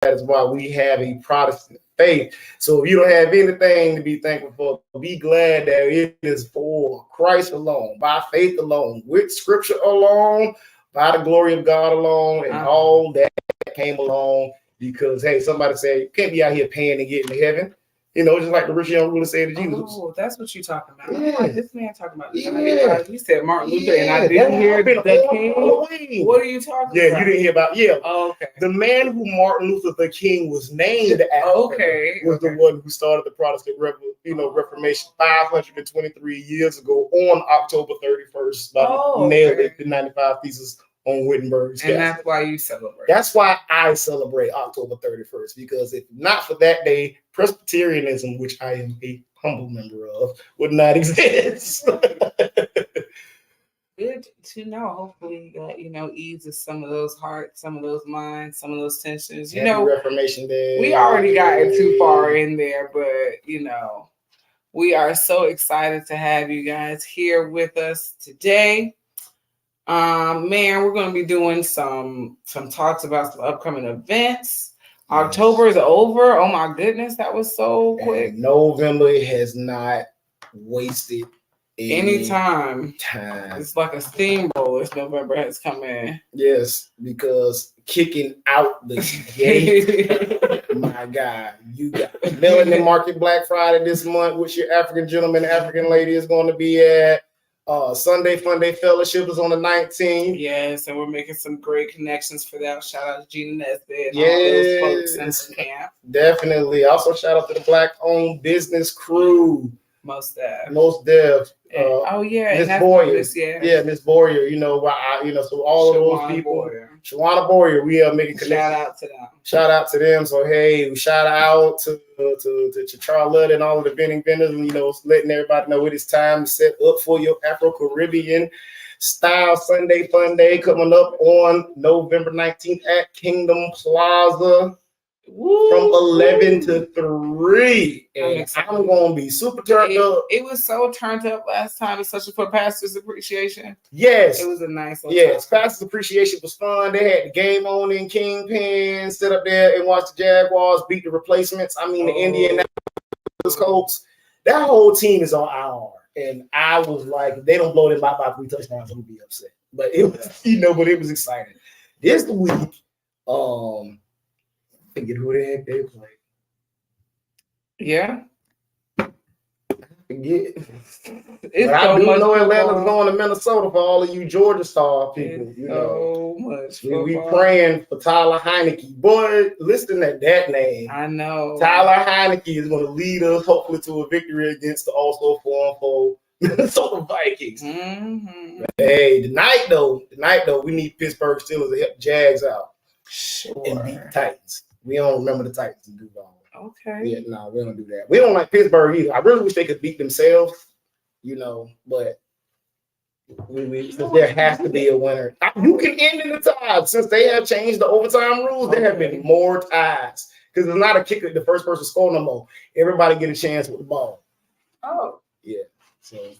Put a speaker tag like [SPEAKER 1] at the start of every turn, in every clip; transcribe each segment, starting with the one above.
[SPEAKER 1] that is why we have a Protestant faith. So if you don't have anything to be thankful for, be glad that it is for Christ alone, by faith alone, with Scripture alone, by the glory of God alone, and all that came along. Because hey, somebody said you can't be out here paying to get into heaven. You know, just like the rich young ruler said to Jesus.
[SPEAKER 2] Oh, that's what you're talking about.
[SPEAKER 1] Yeah.
[SPEAKER 2] Like, this man talking about this.
[SPEAKER 1] Yeah.
[SPEAKER 2] You said Martin Luther, and I didn't hear the king. What are you talking about?
[SPEAKER 1] Yeah, you didn't hear about,
[SPEAKER 2] Oh, okay.
[SPEAKER 1] The man who Martin Luther the King was named after was the one who started the Protestant Reformation 523 years ago on October 31st. Nailed it, the 95 Thesis on Wittenberg's.
[SPEAKER 2] And that's why you celebrate.
[SPEAKER 1] That's why I celebrate October 31st, because if not for that day, Presbyterianism, which I am a humble member of, would not exist.
[SPEAKER 2] Good to know. Hopefully, eases some of those hearts, some of those minds, some of those tensions.
[SPEAKER 1] Reformation Day.
[SPEAKER 2] We already gotten too far in there, but we are so excited to have you guys here with us today. Man, we're going to be doing some talks about some upcoming events. Yes. October is over. Oh my goodness, that was so quick.
[SPEAKER 1] And November has not wasted
[SPEAKER 2] any time. It's like a steamroller as November has come in.
[SPEAKER 1] Yes, because kicking out the gate. My God, you got Melanin Market Black Friday this month, which your African gentleman, African lady is going to be at. Sunday Fun Day Fellowship is on the 19th.
[SPEAKER 2] Yes, and we're making some great connections for that. Shout out to Gina Nesbitt and all those folks in the camp.
[SPEAKER 1] Definitely. Also, shout out to the Black-owned business crew.
[SPEAKER 2] Most Dev.
[SPEAKER 1] Miss Boyer. Miss Boyer. So all of those people. Shawana Boyer, we are making connections. Shout out to them. So hey, shout out to Charlotte and all of the vending vendors, and letting everybody know it is time to set up for your Afro-Caribbean style Sunday Fun Day coming up on November 19th at Kingdom Plaza. From 11 to 3. And I'm going to be super turned up.
[SPEAKER 2] It was so turned up last time, especially for Pastor's Appreciation.
[SPEAKER 1] Yes.
[SPEAKER 2] It was a nice one.
[SPEAKER 1] Yes, Pastor's Appreciation was fun. They had the game on in Kingpin, sit up there and watch the Jaguars beat the replacements. The Indianapolis Colts. That whole team is on IR. And I was like, if they don't blow them out by 3 touchdowns, I'm going to be upset. But it was, but it was exciting. This week, forget who the heck they play.
[SPEAKER 2] Yeah.
[SPEAKER 1] Forget. But I do know Atlanta's going to Minnesota for all of you Georgia Star people.
[SPEAKER 2] So much.
[SPEAKER 1] We praying for Tyler Heineke. Boy, listen to that name.
[SPEAKER 2] I know.
[SPEAKER 1] Tyler Heineke is going to lead us hopefully to a victory against the also 4-4 Minnesota Vikings.
[SPEAKER 2] Mm-hmm.
[SPEAKER 1] Hey, tonight though, we need Pittsburgh Steelers to help the Jags out.
[SPEAKER 2] Sure.
[SPEAKER 1] And beat the Titans. We don't remember the Titans in Duval.
[SPEAKER 2] Okay.
[SPEAKER 1] Yeah, no, we don't do that. We don't like Pittsburgh either. I really wish they could beat themselves, but there has to be a winner. You can end in the tie. Since they have changed the overtime rules, there have been more ties. Because it's not a kicker, the first person score no more. Everybody get a chance with the ball.
[SPEAKER 2] Oh.
[SPEAKER 1] Yeah.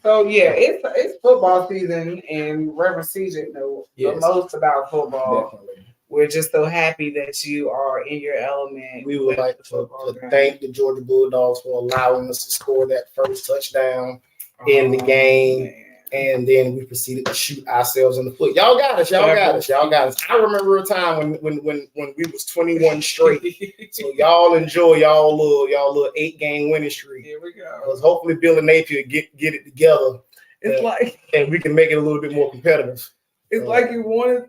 [SPEAKER 2] So yeah, it's football season, and Reverend CJ knows the most about football.
[SPEAKER 1] Definitely.
[SPEAKER 2] We're just so happy that you are in your element.
[SPEAKER 1] We would like to thank the Georgia Bulldogs for allowing us to score that first touchdown in the game. Man. And then we proceeded to shoot ourselves in the foot. Y'all got us. I remember a time when we was 21 straight. So y'all enjoy y'all little 8-game winning streak.
[SPEAKER 2] Here we go.
[SPEAKER 1] Because hopefully Bill and Napier get it together.
[SPEAKER 2] It's
[SPEAKER 1] and we can make it a little bit more competitive.
[SPEAKER 2] It's like you were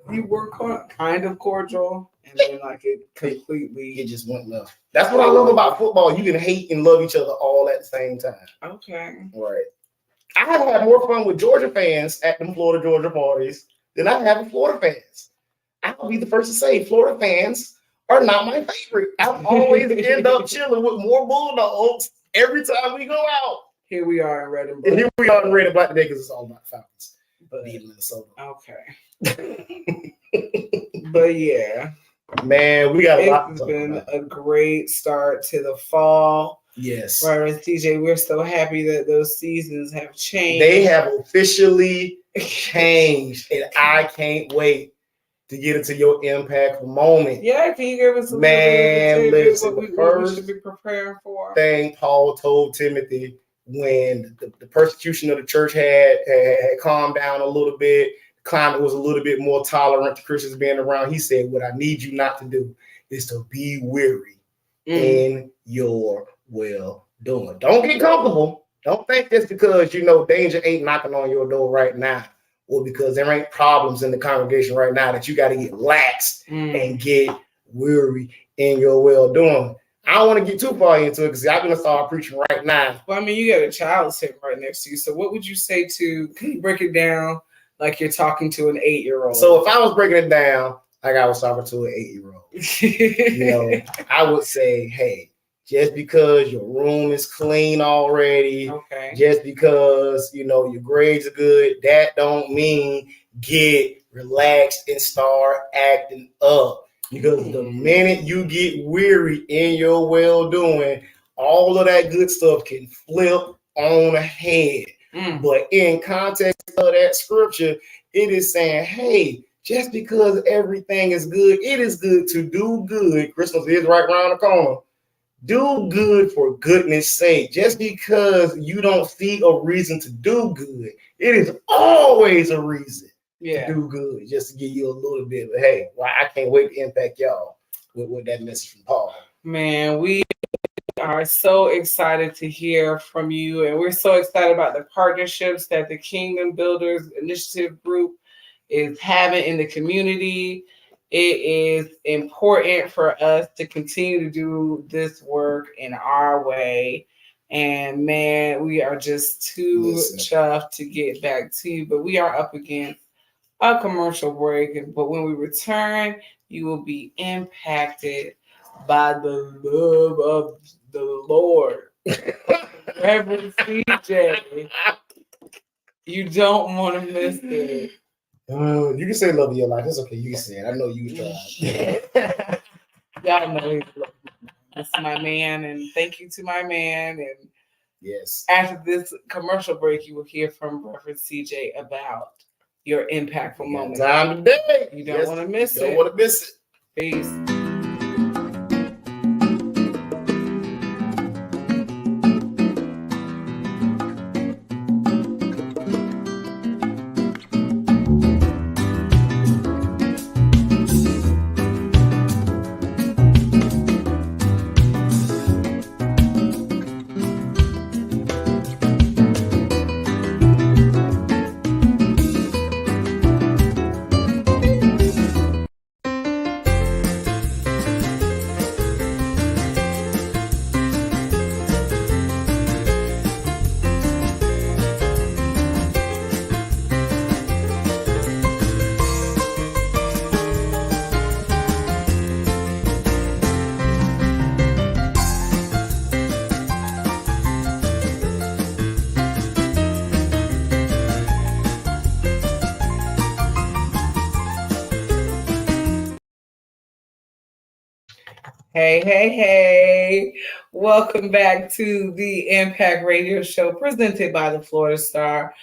[SPEAKER 2] kind of cordial, and then it
[SPEAKER 1] just went left. That's what I love about football. You can hate and love each other all at the same time.
[SPEAKER 2] Okay.
[SPEAKER 1] Right. I have had more fun with Georgia fans at the Florida Georgia parties than I have with Florida fans. I'll be the first to say Florida fans are not my favorite. I always end up chilling with more Bulldogs every time we go out.
[SPEAKER 2] Here we are in red and
[SPEAKER 1] black. And here we are in red and black today because it's all about Falcons. Beating Minnesota.
[SPEAKER 2] Okay. But yeah.
[SPEAKER 1] Man, we got a lot.
[SPEAKER 2] It's been a great start to the fall.
[SPEAKER 1] Yes.
[SPEAKER 2] Right, TJ, we're so happy that those seasons have changed.
[SPEAKER 1] They have officially changed, and I can't wait to get into your impactful moment.
[SPEAKER 2] Yeah, can you give us a
[SPEAKER 1] little bit of
[SPEAKER 2] what we should be preparing for?
[SPEAKER 1] Thing Paul told Timothy when the persecution of the church had calmed down a little bit, the climate was a little bit more tolerant to Christians being around. He said, what I need you not to do is to be weary in your well-doing. Don't get comfortable. Don't think that's because, danger ain't knocking on your door right now, or because there ain't problems in the congregation right now that you got to get lax and get weary in your well-doing. I don't want to get too far into it because I'm going to start preaching right now.
[SPEAKER 2] Well, I mean, you got a child sitting right next to you. So what would you say can you break it down like you're talking to an 8-year-old?
[SPEAKER 1] So if I was breaking it down like I was talking to an 8-year-old, I would say, hey, just because your room is clean already, just because, your grades are good, that don't mean get relaxed and start acting up. Because the minute you get weary in your well-doing, all of that good stuff can flip on ahead. But in context of that scripture, it is saying, hey, just because everything is good, it is good to do good. Christmas is right around the corner. Do good for goodness sake. Just because you don't see a reason to do good, it is always a reason to do good. Just to give you a little bit of, hey, I can't wait to impact y'all with that message from Paul.
[SPEAKER 2] Man, we are so excited to hear from you, and we're so excited about the partnerships that the Kingdom Builders Initiative Group is having in the community. It is important for us to continue to do this work in our way. And man, we are just too chuffed to get back to you, but we are up against a commercial break. But when we return, you will be impacted by the love of the Lord. Reverend CJ, you don't want to miss it.
[SPEAKER 1] You can say love of your life. It's okay. You can say it. I know you tried.
[SPEAKER 2] Y'all know this is my man, and thank you to my man. And
[SPEAKER 1] yes,
[SPEAKER 2] after this commercial break, you will hear from Reverend CJ about your impactful moment.
[SPEAKER 1] Time today.
[SPEAKER 2] You don't want to miss it.
[SPEAKER 1] Don't want to miss it.
[SPEAKER 2] Peace. Hey. Welcome back to the Impact Radio Show presented by the Florida Star.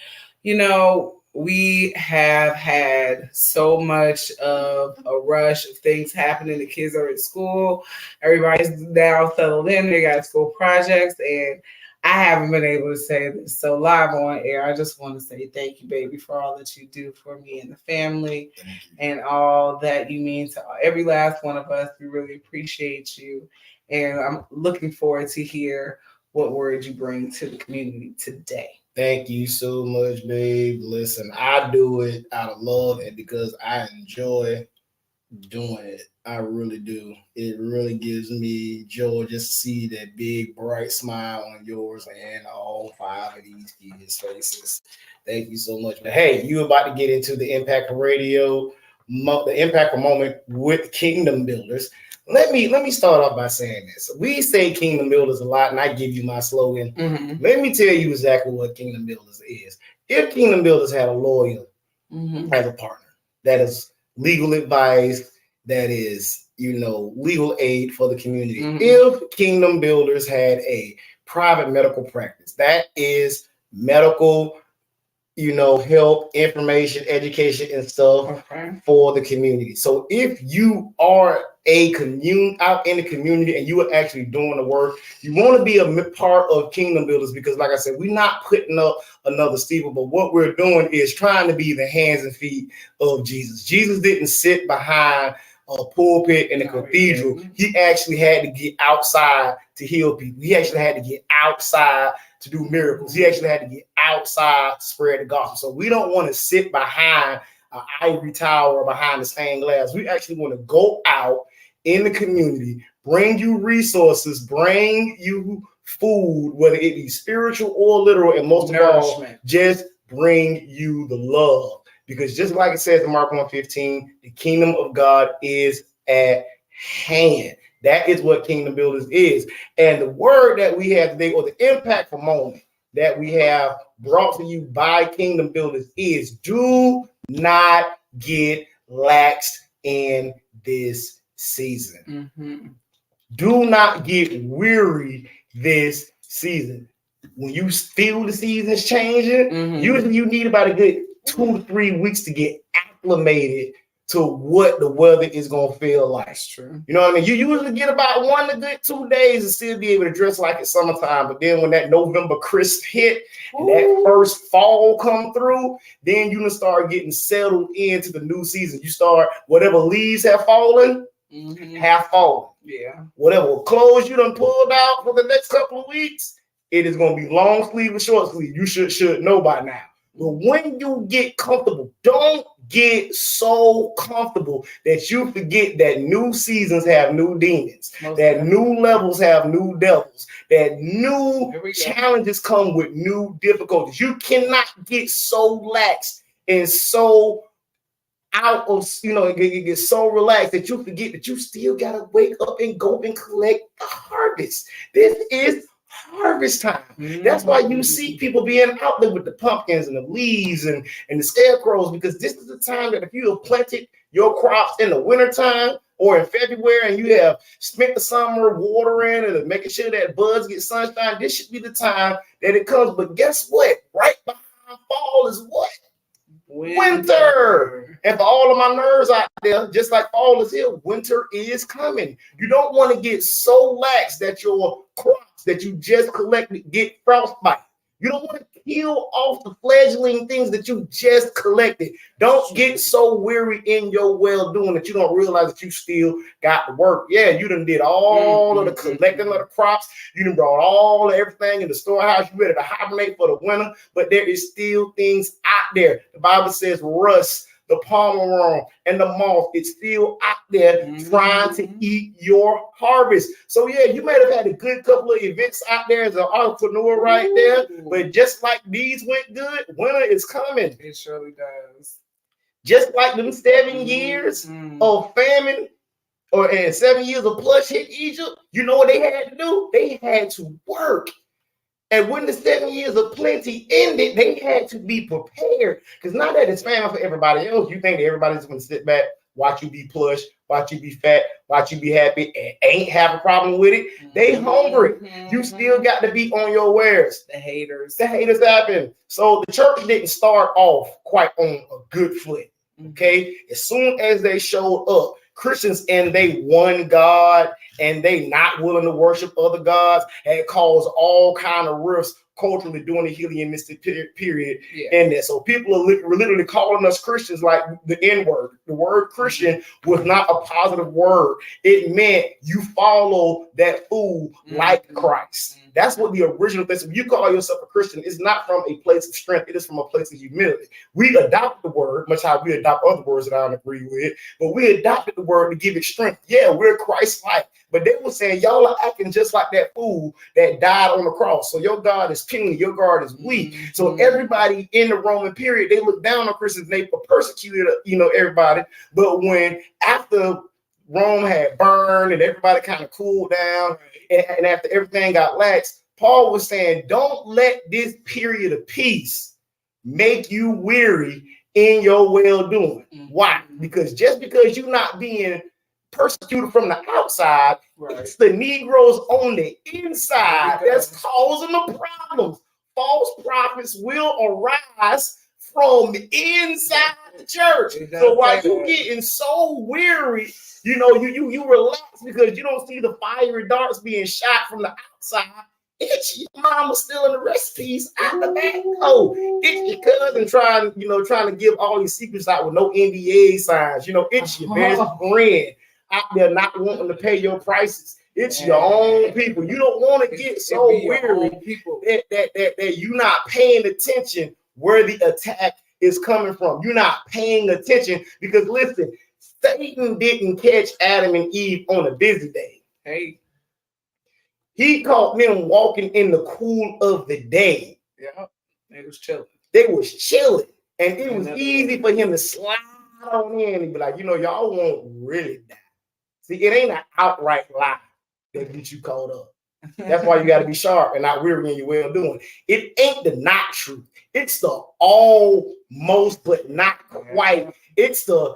[SPEAKER 2] We have had so much of a rush of things happening. The kids are in school. Everybody's now settled in. They got school projects. And I haven't been able to say this so live on air. I just want to say thank you, baby, for all that you do for me and the family and all that you mean to every last one of us. We really appreciate you. And I'm looking forward to hear what words you bring to the community today.
[SPEAKER 1] Thank you so much, babe. Listen, I do it out of love and because I enjoy doing it. I really do. It really gives me joy just to see that big, bright smile on yours and all 5 of these kids' faces. Thank you so much. But hey, you're about to get into the Impact Radio, the Impactful Moment with Kingdom Builders. Let me start off by saying this. We say Kingdom Builders a lot, and I give you my slogan. Mm-hmm. Let me tell you exactly what Kingdom Builders is. If Kingdom Builders had a lawyer as a partner, that is legal advice, that is, legal aid for the community. Mm-hmm. If Kingdom Builders had a private medical practice, that is medical, help, information, education, and stuff for the community. So if you are out in the community and you are actually doing the work, you want to be a part of Kingdom Builders, because like I said, we're not putting up another steeple, but what we're doing is trying to be the hands and feet of Jesus. Jesus didn't sit behind a pulpit in a cathedral. He actually had to get outside to heal people. He actually had to get outside to do miracles. He actually had to get outside to spread the gospel. So we don't want to sit behind an ivory tower or behind the stained glass. We actually want to go out in the community, bring you resources, bring you food, whether it be spiritual or literal, and most of all, just bring you the love. Because just like it says in Mark 1:15, the kingdom of God is at hand. That is what Kingdom Builders is. And the word that we have today, or the impactful moment that we have brought to you by Kingdom Builders, is do not get laxed in this season. Do not get weary this season. When you feel the seasons changing, usually you need about a good 2 to 3 weeks to get acclimated to what the weather is going to feel like. That's true. You know what I mean? You usually get about 1 to good 2 days to still be able to dress like it's summertime. But then when that November crisp hit and that first fall come through, then you start getting settled into the new season. You start, whatever leaves have fallen, have fallen. Yeah. Whatever clothes you done pulled out for the next couple of weeks, it is going to be long sleeve or short sleeve. You should know by now. But when you get comfortable, don't get so comfortable that you forget that new seasons have new demons, that new levels have new devils, that new challenges come with new difficulties. You cannot get so lax and so out of, you get so relaxed that you forget that you still got to wake up and go and collect the harvest. This is harvest time. That's why you see people being out there with the pumpkins and the leaves and the scarecrows, because this is the time that if you have planted your crops in the wintertime or in February and you have spent the summer watering and making sure that buds get sunshine, this should be the time that it comes. But guess what? Right behind fall is what? Winter. And for all of my nerds out there, just like fall is here, winter is coming. You don't want to get so lax that your crops that you just collected get frostbite. You don't want to peel off the fledgling things that you just collected. Don't get so weary in your well-doing that you don't realize that you still got to work. Yeah, you done did all of the collecting of the crops. You done brought all of everything in the storehouse. You ready to hibernate for the winter, but there is still things out there. The Bible says rust, the palmer worm, and the moth, it's still out there trying to eat your harvest. So yeah, you might have had a good couple of events out there as an entrepreneur right there, but just like these went good, winter is coming.
[SPEAKER 2] It surely does.
[SPEAKER 1] Just like them 7 years of famine and 7 years of plush hit Egypt, you know what they had to do? They had to work. And when the 7 years of plenty ended, they had to be prepared. Because now that it's famine for everybody else, you think that everybody's going to sit back, watch you be plush, watch you be fat, watch you be happy, and ain't have a problem with it. They hungry. You still got to be on your wares.
[SPEAKER 2] The haters
[SPEAKER 1] happen. So the church didn't start off quite on a good foot. Okay? As soon as they showed up, Christians and they one God and they not willing to worship other gods had caused all kind of rifts culturally during the Hellenistic period. And that, so people are literally calling us Christians like the N-word. The word Christian was not a positive word. It meant you follow that fool like Christ. That's what the original thing. So if you call yourself a Christian, it's not from a place of strength. It is from a place of humility. We adopt the word, much how we adopt other words that I don't agree with, but we adopted the word to give it strength. Yeah, we're Christ-like. But they were saying, y'all are acting just like that fool that died on the cross. So your God is puny, your God is weak. So everybody in the Roman period, they looked down on Christians, they persecuted, everybody. But when after Rome had burned and everybody kind of cooled down, and after everything got lax, Paul was saying, don't let this period of peace make you weary in your well-doing. Why? Because just because you're not being persecuted from the outside, it's the Negroes on the inside that's causing the problems. False prophets will arise from inside the church. So while you getting so weary, you know, you relax because you don't see the fiery darts being shot from the outside. It's your mama stealing the recipes out the back. Oh, it's your cousin trying to give all these secrets out with no NDA signs. You know, it's your best friend out there not wanting to pay your prices. It's your own people. You don't want to get so weary that you're not paying attention where the attack is coming from. You're not paying attention because listen, Satan didn't catch Adam and Eve on a busy day.
[SPEAKER 2] Hey.
[SPEAKER 1] He caught them walking in the cool of the day.
[SPEAKER 2] Yeah, they was chilling.
[SPEAKER 1] And it was easy for him to slide on in and be like, you know, y'all won't really die. See, it ain't an outright lie that gets you caught up. That's why you got to be sharp and not weary in your way of doing. It ain't the not truth. It's the almost but not quite. It's the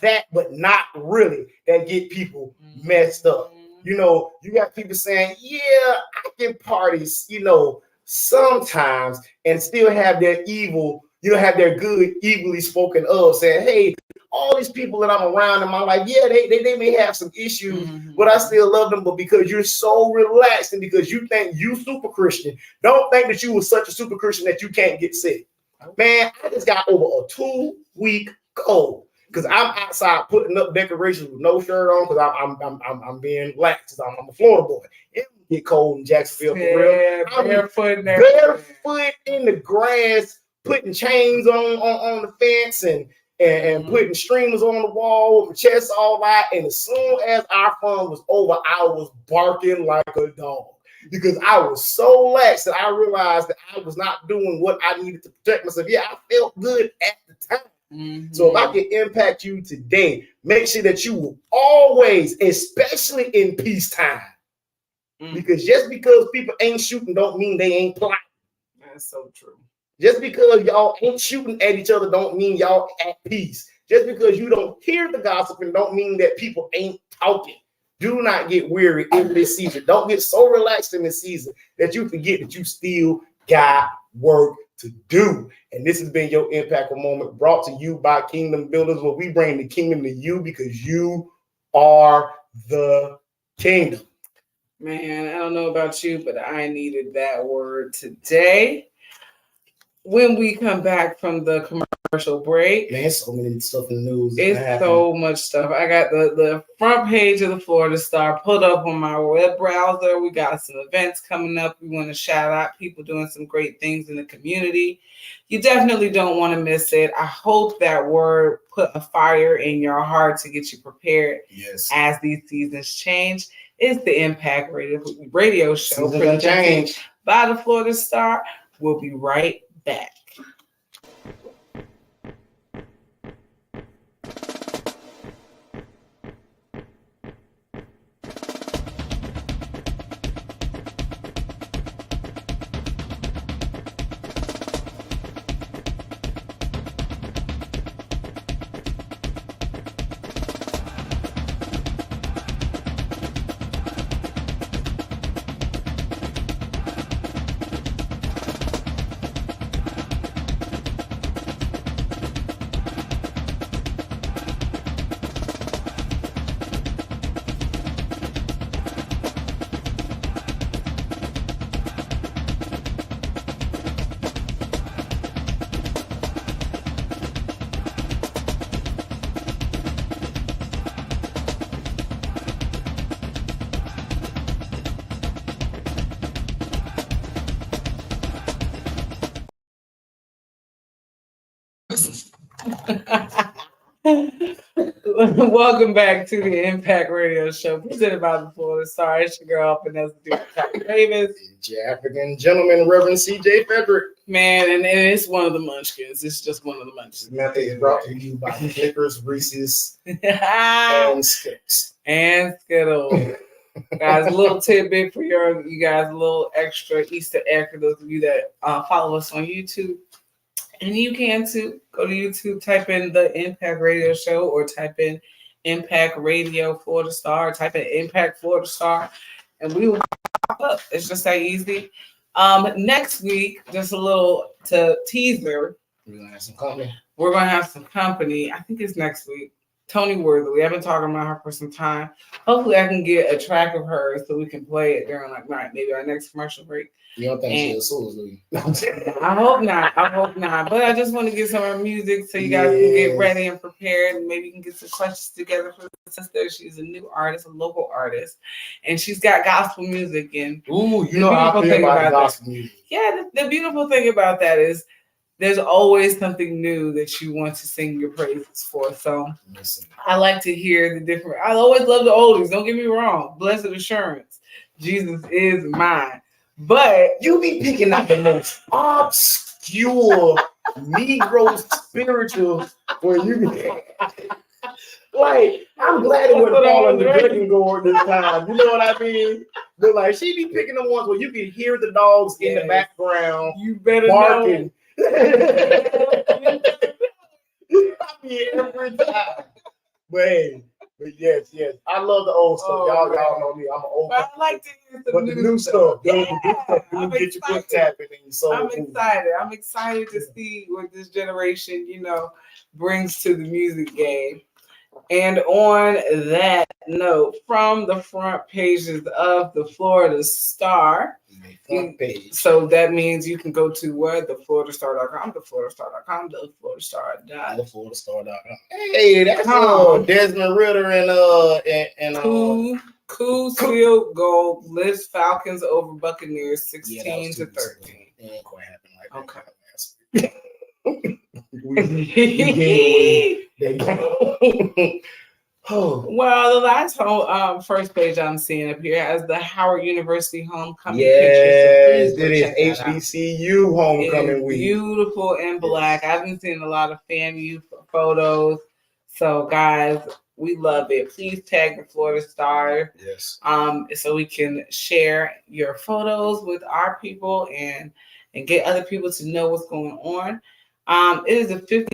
[SPEAKER 1] that but not really that get people messed up. You know, you got people saying, yeah, I can party, you know, sometimes and still have their evil, have their good evilly spoken of, saying, hey, all these people that I'm around in my life, yeah, they may have some issues, but I still love them. But because you're so relaxed and because you think you super Christian, don't think that you were such a super Christian that you can't get sick. Man, I just got over a 2-week cold. Because I'm outside putting up decorations with no shirt on because I'm being lax. I'm a Florida boy. It get cold in Jacksonville for real. I'm barefoot in the grass, putting chains on the fence and putting streamers on the wall with my chest all out. And as soon as our fun was over, I was barking like a dog because I was so lax that I realized that I was not doing what I needed to protect myself. Yeah, I felt good at the time. So if I can impact you today, make sure that you will always, especially in peacetime, because just because people ain't shooting don't mean they ain't plotting.
[SPEAKER 2] That's so true.
[SPEAKER 1] Just because y'all ain't shooting at each other don't mean y'all at peace. Just because you don't hear the gossiping don't mean that people ain't talking. Do not get weary in this season. Don't get so relaxed in this season that you forget that you still got work to do. And this has been your Impactful Moment brought to you by Kingdom Builders, where we bring the kingdom to you because you are the kingdom.
[SPEAKER 2] Man, I don't know about you, but I needed that word today. When we come back from the commercial break,
[SPEAKER 1] man, so many stuff in the news.
[SPEAKER 2] It's so much stuff. I got the front page of the Florida Star pulled up on my web browser. We got some events coming up. We want to shout out people doing some great things in the community. You definitely don't want to miss it. I hope that word put a fire in your heart to get you prepared as these seasons change. It's the Impact Radio Show presented by the Florida Star. We'll be right back. Welcome back to the Impact Radio Show presented by the Florida Star. It's your girl, Vanessa Davis.
[SPEAKER 1] Your African gentleman, Reverend J Frederick.
[SPEAKER 2] Man, and it's one of the munchkins. It's just one of the munchkins.
[SPEAKER 1] Method is brought to you by Snickers, Reese's, and Skittles.
[SPEAKER 2] Guys, a little tidbit for you guys, a little extra Easter egg for those of you that follow us on YouTube. And you can too. Go to YouTube, type in the Impact Radio Show or type in Impact Radio Florida Star, or type in Impact Florida Star, and we will pop up. It's just that easy. Next week, just a little teaser.
[SPEAKER 1] We're gonna have some company.
[SPEAKER 2] We're gonna have some company. I think it's next week. Tony Worthy. I've been talking about her for some time. Hopefully, I can get a track of hers so we can play it during maybe our next commercial break.
[SPEAKER 1] You don't think she'll sue us?
[SPEAKER 2] I hope not. But I just want to get some of her music so you guys can get ready and prepared, and maybe you can get some questions together for the sister. She's a new artist, a local artist, and she's got gospel music. And
[SPEAKER 1] you know how I feel about gospel music.
[SPEAKER 2] Yeah, the beautiful thing about that is there's always something new that you want to sing your praises for. So I like to hear the different. I always love the oldies. Don't get me wrong. Blessed assurance, Jesus is mine. But
[SPEAKER 1] you be picking out the most obscure Negro spiritual where you be like, I'm glad it wouldn't fall on the drinking gourd this time. You know what I mean? But like, she be picking the ones where you can hear the dogs in the background.
[SPEAKER 2] You better
[SPEAKER 1] barking. I mean, every time. But yes, I love the old stuff. Y'all know me. I'm an old.
[SPEAKER 2] But I like to hear
[SPEAKER 1] the new stuff. The new stuff.
[SPEAKER 2] I'm
[SPEAKER 1] get your foot tapping in your soul.
[SPEAKER 2] I'm excited. I'm excited to see what this generation, brings to the music game. And on that note, from the front pages of the Florida Star, so that means you can go to what? TheFloridaStar.com, TheFloridaStar.com,
[SPEAKER 1] TheFloridaStar.com. Hey, that's Desmond Ritter and
[SPEAKER 2] Coos field goal lifts Falcons over Buccaneers 16-13.
[SPEAKER 1] It ain't quite happened like that.
[SPEAKER 2] Okay. Well, the last first page I'm seeing up here has the Howard University homecoming
[SPEAKER 1] pictures. So it is HBCU homecoming week.
[SPEAKER 2] Beautiful and black. I've been seeing a lot of FAMU photos. So, guys, we love it. Please tag the Florida Star.
[SPEAKER 1] Yes.
[SPEAKER 2] So we can share your photos with our people and get other people to know what's going on. It is the 50th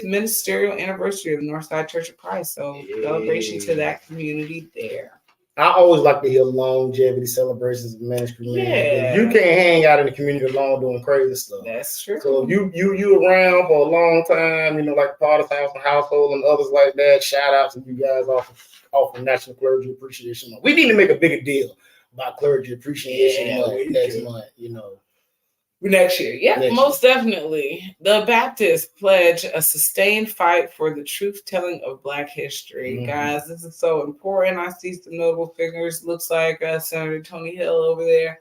[SPEAKER 2] ministerial anniversary of the Northside Church of Christ. So celebration to that community there.
[SPEAKER 1] I always like to hear longevity celebrations of ministry.
[SPEAKER 2] Yeah.
[SPEAKER 1] You can't hang out in the community alone doing crazy stuff.
[SPEAKER 2] That's true.
[SPEAKER 1] So if you around for a long time, like Potter's House and Household and others like that, shout out to you guys off of National Clergy Appreciation Month. We need to make a bigger deal about Clergy Appreciation Month next month,
[SPEAKER 2] Next year. Most definitely. The Baptists pledge a sustained fight for the truth-telling of Black history. Mm-hmm. Guys, this is so important. I see some notable figures. Looks like Senator Tony Hill over there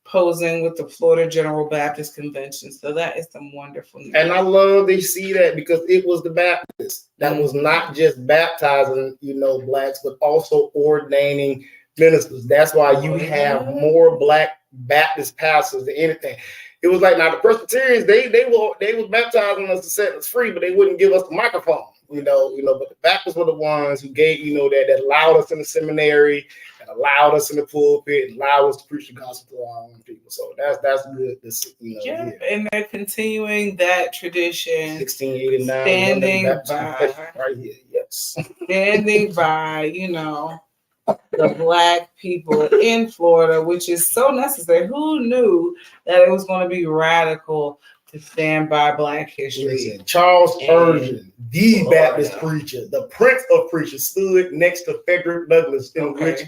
[SPEAKER 2] posing with the Florida General Baptist Convention. So that is some wonderful news.
[SPEAKER 1] And I love to see that because it was the Baptists that was not just baptizing, Blacks, but also ordaining ministers. That's why you have more Black Baptist pastors than anything. It was like, now the Presbyterians, they were baptizing us to set us free, but they wouldn't give us the microphone, but the Baptists were the ones who gave, that allowed us in the seminary, and allowed us in the pulpit, and allowed us to preach the gospel to our own people. So that's good.
[SPEAKER 2] And they're continuing that tradition.
[SPEAKER 1] 1689.
[SPEAKER 2] Standing by.
[SPEAKER 1] Right here, yes.
[SPEAKER 2] Standing by, the Black people in Florida, which is so necessary. Who knew that it was going to be radical to stand by Black history?
[SPEAKER 1] Listen, Charles Spurgeon, the Baptist preacher, the Prince of Preachers, stood next to Frederick Douglass, in which,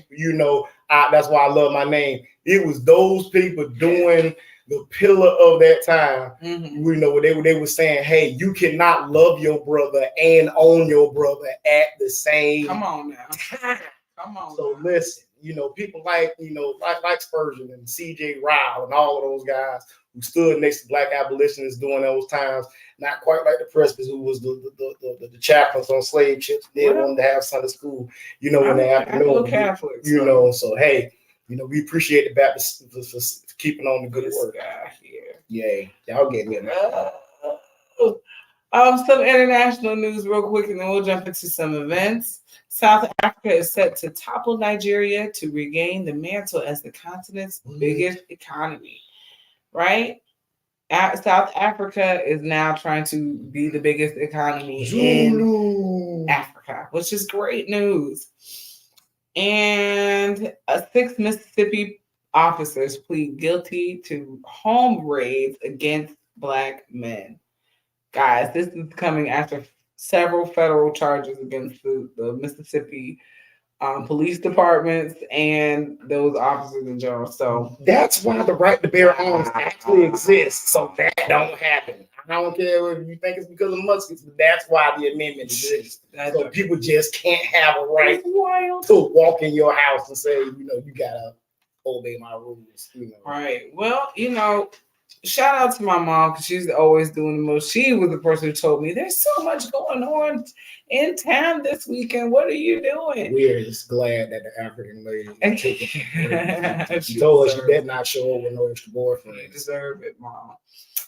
[SPEAKER 1] that's why I love my name. It was those people doing the pillar of that time. Mm-hmm. They were saying, hey, you cannot love your brother and own your brother at the same time.
[SPEAKER 2] Come on.
[SPEAKER 1] So listen, people like Spurgeon and C.J. Ryle and all of those guys who stood next to Black abolitionists during those times, not quite like the Presbyterians who was the chaplains on slave ships. They wanted to have Sunday school, in the afternoon.
[SPEAKER 2] Catholics,
[SPEAKER 1] so hey, we appreciate the Baptists for keeping on the good work. Yay. Y'all get me
[SPEAKER 2] some international news real quick, and then we'll jump into some events. South Africa is set to topple Nigeria to regain the mantle as the continent's biggest economy, right? South Africa is now trying to be the biggest economy in Africa, which is great news. And 6 Mississippi officers plead guilty to home raids against Black men. Guys, this is coming after several federal charges against the Mississippi police departments and those officers in general. So
[SPEAKER 1] that's why the right to bear arms actually exists, so that don't happen. I don't care if you think it's because of muskets, but that's why the amendment exists. So people just can't have a right to walk in your house and say, you gotta obey my rules.
[SPEAKER 2] Right. Well, shout out to my mom because she's always doing the most. She was the person who told me there's so much going on in town this weekend. What are you doing?
[SPEAKER 1] We're just glad that the African lady is taking she told us she better not show up with no extra boyfriend.
[SPEAKER 2] You deserve it, Mom.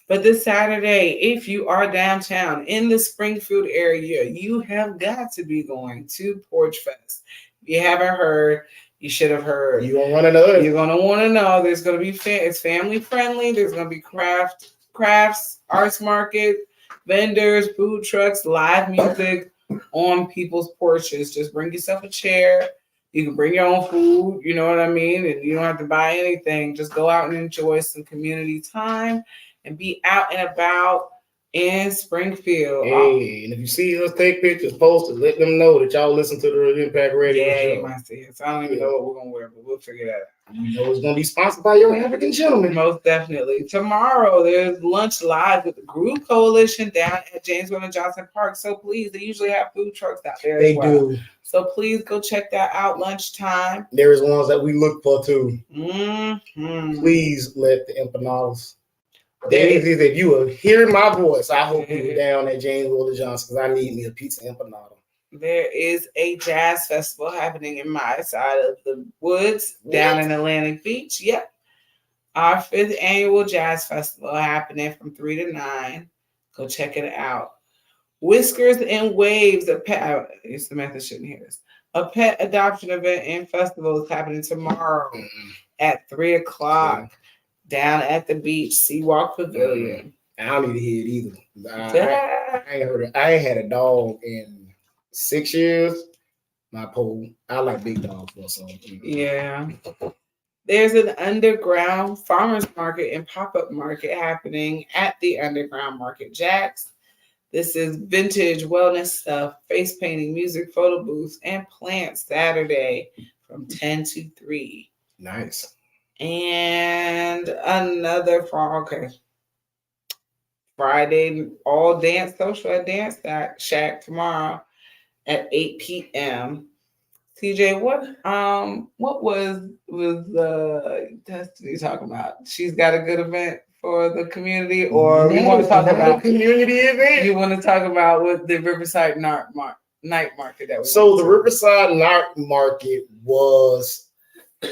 [SPEAKER 2] But this Saturday, if you are downtown in the Springfield area, you have got to be going to Porch Fest. If you haven't heard, you should have heard.
[SPEAKER 1] You're going to want to know.
[SPEAKER 2] You're going to want to know. There's going to be it's family friendly. There's going to be crafts, arts market, vendors, food trucks, live music on people's porches. Just bring yourself a chair. You can bring your own food. You know what I mean? And you don't have to buy anything. Just go out and enjoy some community time and be out and about in Springfield.
[SPEAKER 1] Hey, and if you see us take pictures, post it, let them know that y'all listen to the Impact Radio show.
[SPEAKER 2] Yeah, you might see it. So I don't even know what we're going to wear, but we'll figure that out.
[SPEAKER 1] You know it's going to be sponsored by your African gentleman.
[SPEAKER 2] Most definitely. Tomorrow, there's lunch live with the Groove Coalition down at Janesville and Johnson Park. So please, they usually have food trucks out there as well. They do. So please go check that out lunchtime.
[SPEAKER 1] There's ones that we look for too. Mm-hmm. Please let the empanadas. If you are hearing my voice, I hope you are down at Janesville and Johnson because I need me a pizza empanada.
[SPEAKER 2] There is a jazz festival happening in my side of the woods down in Atlantic Beach. Yep. Our 5th annual jazz festival happening from 3 to 9. Go check it out. Whiskers and Waves, Samantha shouldn't hear this. A pet adoption event and festival is happening tomorrow at 3 o'clock down at the beach, Seawalk Pavilion.
[SPEAKER 1] I don't need to hear it either. I ain't had a dog in 6 years. I like big dogs for something.
[SPEAKER 2] Yeah. There's an underground farmers market and pop-up market happening at the Underground Market Jacks. This is vintage wellness stuff, face painting, music, photo booths, and plants Saturday from 10 to 3.
[SPEAKER 1] Nice.
[SPEAKER 2] And another Friday, all dance social at Dance Shack tomorrow at 8 p.m. CJ, what was Destiny talking about? She's got a good event for the community, or we want to talk about
[SPEAKER 1] a community event?
[SPEAKER 2] You want to talk about what the Riverside night market that was.
[SPEAKER 1] So the Riverside night market was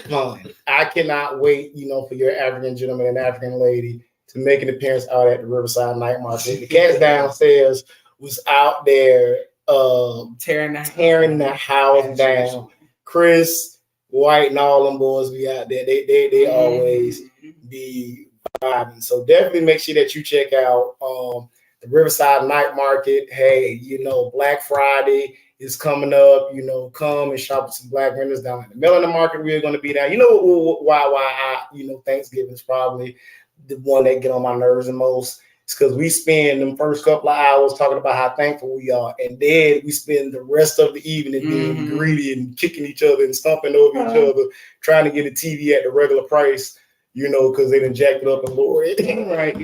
[SPEAKER 1] fun. I cannot wait, for your African gentleman and African lady to make an appearance out at the Riverside night market. The cats downstairs was out there tearing the house down. Chris White and all them boys be out there. They always be vibing. So definitely make sure that you check out the Riverside night market. Hey, Black Friday is coming up. Come and shop with some black vendors down in the middle of the market. We're going to be down. Why Thanksgiving is probably the one that get on my nerves the most. It's because we spend them first couple of hours talking about how thankful we are, and then we spend the rest of the evening being greedy and kicking each other and stomping over each other, trying to get a TV at the regular price, because they done jacked it up and lowered it.
[SPEAKER 2] You're right.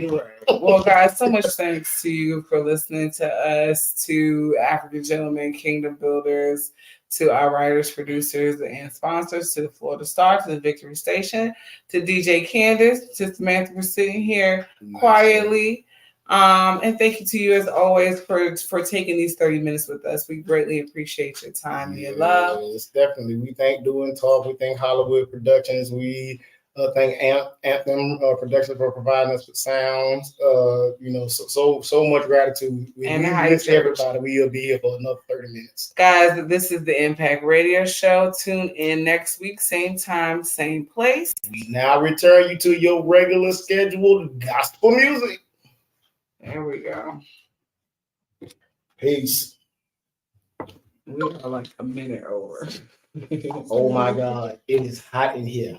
[SPEAKER 2] Well, guys, so much thanks to you for listening to us, to African Gentlemen, Kingdom Builders, to our writers, producers, and sponsors, to the Florida Star, to the Victory Station, to DJ Candace, to Samantha for sitting here quietly. And thank you to you as always for taking these 30 minutes with us. We greatly appreciate your time and your love.
[SPEAKER 1] Yes, definitely. We thank Doing Talk. We thank Hollywood Productions. We thank Anthem Productions for providing us with sounds. So much gratitude. We miss everybody. We'll be here for another 30 minutes.
[SPEAKER 2] Guys, this is the Impact Radio Show. Tune in next week, same time, same place.
[SPEAKER 1] We now return you to your regular scheduled gospel music.
[SPEAKER 2] There we go.
[SPEAKER 1] Peace.
[SPEAKER 2] We are like a minute over.
[SPEAKER 1] Oh my God. It is hot in here.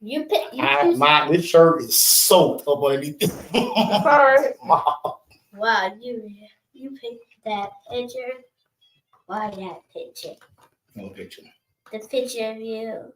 [SPEAKER 1] This shirt is soaked up underneath.
[SPEAKER 2] Sorry.
[SPEAKER 3] Wow, you picked that picture. Why that picture?
[SPEAKER 1] No picture.
[SPEAKER 3] The picture of you.